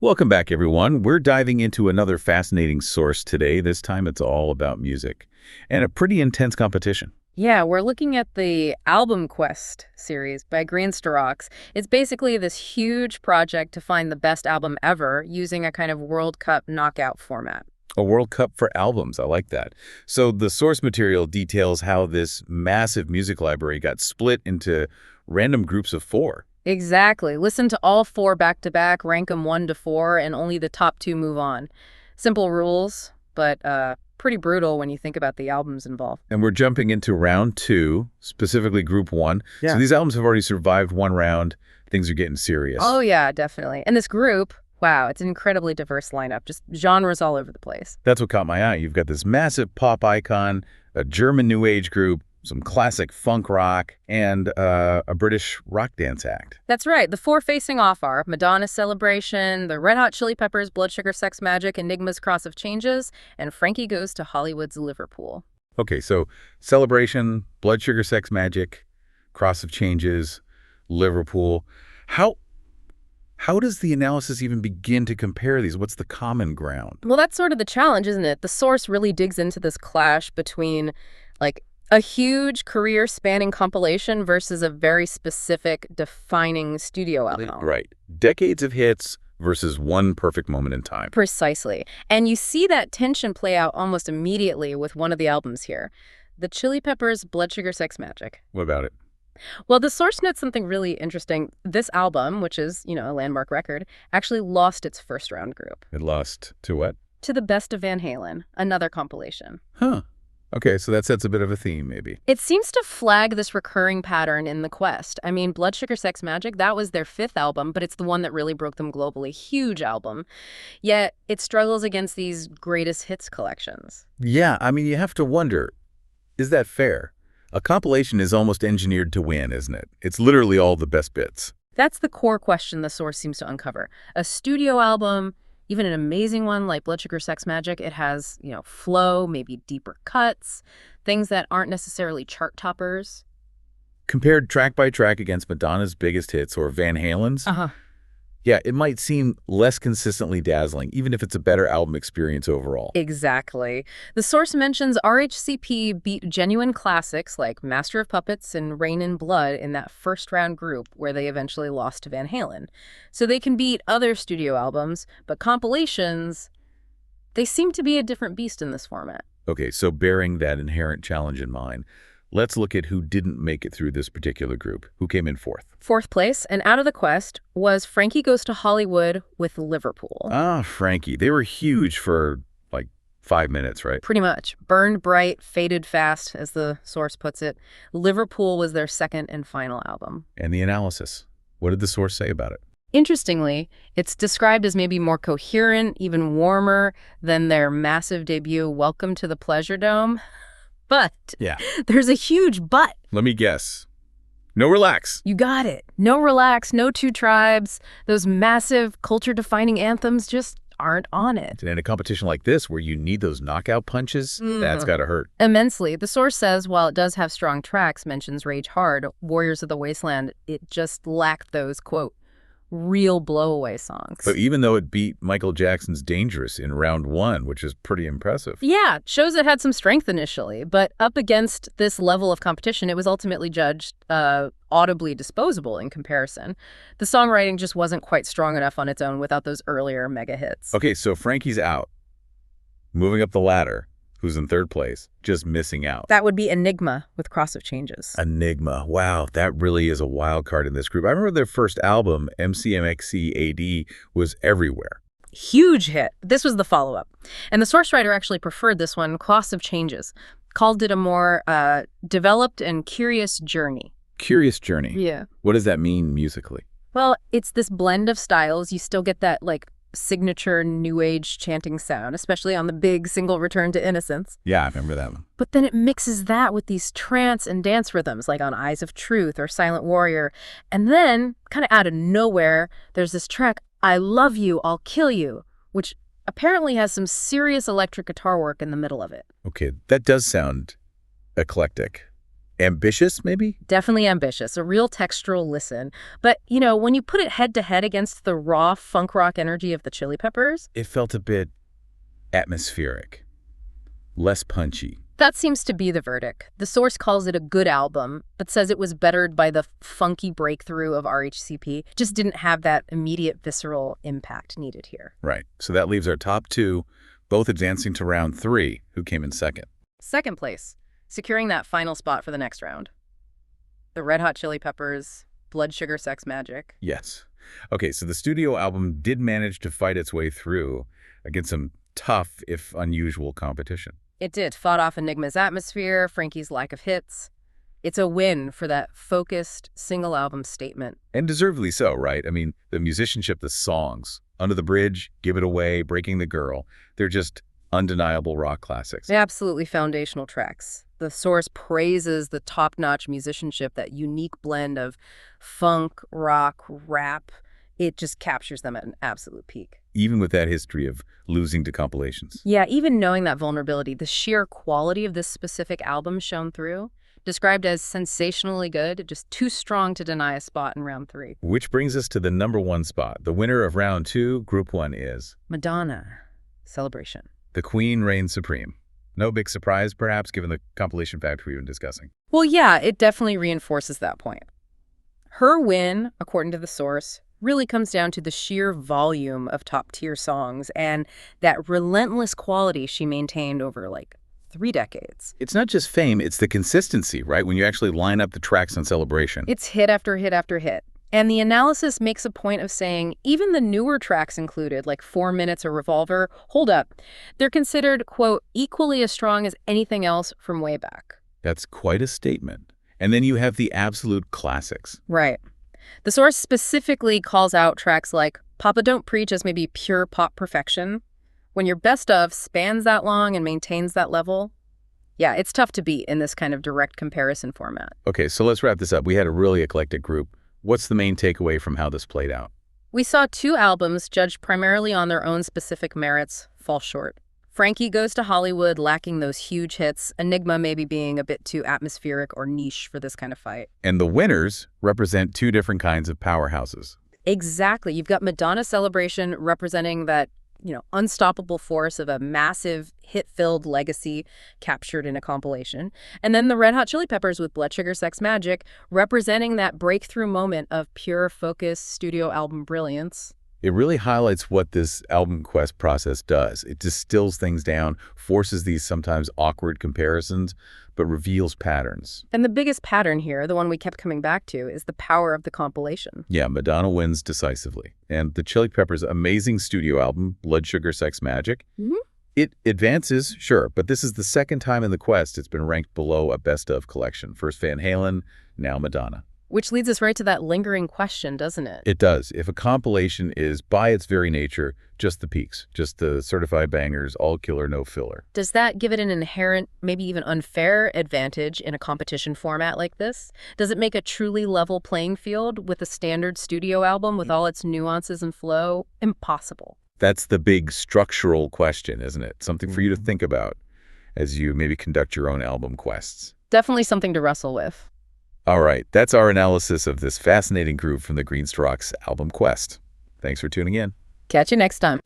Welcome back, everyone. We're diving into another fascinating source today. This time it's all about music and a pretty intense competition. Yeah, we're looking at the Album Quest series by Green Rocks. It's basically this huge project to find the best album ever using a kind of World Cup knockout format. A World Cup for albums. I like that. So the source material details how this massive music library got split into random groups of four. Exactly. Listen to all four back-to-back, rank them 1 to 4, and only the top 2 move on. Simple rules, but pretty brutal when you think about the albums involved. And we're jumping into round 2, specifically group 1. Yeah. So these albums have already survived one round. Things are getting serious. Oh, yeah, definitely. And this group, wow, it's an incredibly diverse lineup, just genres all over the place. That's what caught my eye. You've got this massive pop icon, a German New Age group, some classic funk rock, and a British rock dance act. That's right. The four facing off are Madonna Celebration, the Red Hot Chili Peppers, BloodSugarSexMagik, Enigma's Cross of Changes, and Frankie Goes to Hollywood's Liverpool. Okay, so Celebration, BloodSugarSexMagik, Cross of Changes, Liverpool. How does the analysis even begin to compare these? What's the common ground? Well, that's sort of the challenge, isn't it? The source really digs into this clash between, like, a huge career-spanning compilation versus a very specific, defining studio album. Right. Decades of hits versus one perfect moment in time. Precisely. And you see that tension play out almost immediately with one of the albums here, the Chili Peppers' BloodSugarSexMagik. What about it? Well, the source notes something really interesting. This album, which is, a landmark record, actually lost its first-round group. It lost to what? To the Best of Van Halen, another compilation. Huh. Okay, so that sets a bit of a theme, maybe. It seems to flag this recurring pattern in the quest. I mean, BloodSugarSexMagik, that was their 5th album, but it's the one that really broke them globally. Huge album. Yet, it struggles against these greatest hits collections. Yeah, I mean, you have to wonder, is that fair? A compilation is almost engineered to win, isn't it? It's literally all the best bits. That's the core question the source seems to uncover. A studio album, even an amazing one like BloodSugarSexMagik, it has, flow, maybe deeper cuts, things that aren't necessarily chart toppers. Compared track by track against Madonna's biggest hits or Van Halen's, yeah, it might seem less consistently dazzling, even if it's a better album experience overall. Exactly. The source mentions RHCP beat genuine classics like Master of Puppets and Rain in Blood in that first-round group where they eventually lost to Van Halen. So they can beat other studio albums, but compilations, they seem to be a different beast in this format. Okay, so bearing that inherent challenge in mind, let's look at who didn't make it through this particular group. Who came in 4th? 4th place, and out of the quest, was Frankie Goes to Hollywood with Liverpool. Ah, Frankie. They were huge for, 5 minutes, right? Pretty much. Burned bright, faded fast, as the source puts it. Liverpool was their 2nd and final album. And the analysis. What did the source say about it? Interestingly, it's described as maybe more coherent, even warmer than their massive debut, Welcome to the Pleasure Dome. But yeah, there's a huge but. Let me guess. No Relax. You got it. No Relax, no Two Tribes. Those massive culture-defining anthems just aren't on it. And in a competition like this, where you need those knockout punches, that's got to hurt. Immensely. The source says, while it does have strong tracks, mentions Rage Hard, Warriors of the Wasteland, it just lacked those, quote, real blowaway songs. But even though it beat Michael Jackson's Dangerous in round 1, which is pretty impressive. Yeah, shows it had some strength initially, but up against this level of competition, it was ultimately judged audibly disposable in comparison. The songwriting just wasn't quite strong enough on its own without those earlier mega hits. Okay, so Frankie's out. Moving up the ladder. Who's in 3rd place, just missing out. That would be Enigma with Cross of Changes. Enigma. Wow, that really is a wild card in this group. I remember their first album, MCMXC AD, was everywhere. Huge hit. This was the follow-up. And the source writer actually preferred this one, Cross of Changes, called it a more developed and curious journey. Curious journey? Yeah. What does that mean musically? Well, it's this blend of styles. You still get that, signature new age chanting sound, especially on the big single Return to Innocence. Yeah, I remember that one. But then it mixes that with these trance and dance rhythms like on Eyes of Truth or Silent Warrior. And then, kind of out of nowhere, there's this track, I Love You, I'll Kill You, which apparently has some serious electric guitar work in the middle of it. Okay, that does sound eclectic Ambitious, maybe? Definitely ambitious, a real textural listen. But, when you put it head-to-head against the raw funk rock energy of the Chili Peppers, It felt a bit atmospheric, less punchy. that seems to be the verdict. The source calls it a good album, but says it was bettered by the funky breakthrough of RHCP. Just didn't have that immediate visceral impact needed here. Right. So that leaves our top two, both advancing to round 3. Who came in second? Second place, securing that final spot for the next round. The Red Hot Chili Peppers, BloodSugarSexMagik. Yes. Okay, so the studio album did manage to fight its way through against some tough, if unusual, competition. It did, fought off Enigma's atmosphere, Frankie's lack of hits. It's a win for that focused, single-album statement. And deservedly so, right? I mean, the musicianship, the songs, Under the Bridge, Give It Away, Breaking the Girl, they're just undeniable rock classics. Absolutely foundational tracks. The source praises the top-notch musicianship, that unique blend of funk, rock, rap. It just captures them at an absolute peak. Even with that history of losing to compilations. Yeah, even knowing that vulnerability, the sheer quality of this specific album shone through. Described as sensationally good, just too strong to deny a spot in round 3. Which brings us to the number 1 spot. The winner of round 2, Group 1 is Madonna, Celebration. The Queen reigns supreme. No big surprise, perhaps, given the compilation fact we've been discussing. Well, yeah, it definitely reinforces that point. Her win, according to the source, really comes down to the sheer volume of top-tier songs and that relentless quality she maintained over, 3 decades. It's not just fame, it's the consistency, right? When you actually line up the tracks on Celebration. It's hit after hit after hit. And the analysis makes a point of saying even the newer tracks included, like 4 Minutes or Revolver, hold up. They're considered, quote, equally as strong as anything else from way back. That's quite a statement. And then you have the absolute classics. Right. The source specifically calls out tracks like Papa Don't Preach as maybe pure pop perfection. When your best of spans that long and maintains that level, yeah, it's tough to beat in this kind of direct comparison format. Okay, so let's wrap this up. We had a really eclectic group. What's the main takeaway from how this played out? We saw 2 albums judged primarily on their own specific merits fall short. Frankie Goes to Hollywood lacking those huge hits, Enigma maybe being a bit too atmospheric or niche for this kind of fight. And the winners represent 2 different kinds of powerhouses. Exactly. You've got Madonna Celebration representing that, unstoppable force of a massive hit-filled legacy captured in a compilation. And then the Red Hot Chili Peppers with BloodSugarSexMagik representing that breakthrough moment of pure focus studio album brilliance. It really highlights what this album quest process does. It distills things down, forces these sometimes awkward comparisons, but reveals patterns. And the biggest pattern here, the one we kept coming back to, is the power of the compilation. Yeah, Madonna wins decisively. And the Chili Peppers' amazing studio album, BloodSugarSexMagik, it advances, sure, but this is the second time in the quest it's been ranked below a best-of collection. First Van Halen, now Madonna. Which leads us right to that lingering question, doesn't it? It does. If a compilation is, by its very nature, just the peaks, just the certified bangers, all killer, no filler. Does that give it an inherent, maybe even unfair advantage in a competition format like this? Does it make a truly level playing field with a standard studio album with all its nuances and flow? Impossible. That's the big structural question, isn't it? Something for you to think about as you maybe conduct your own album quests. Definitely something to wrestle with. All right, that's our analysis of this fascinating group from the Green Strokes album quest. Thanks for tuning in. Catch you next time.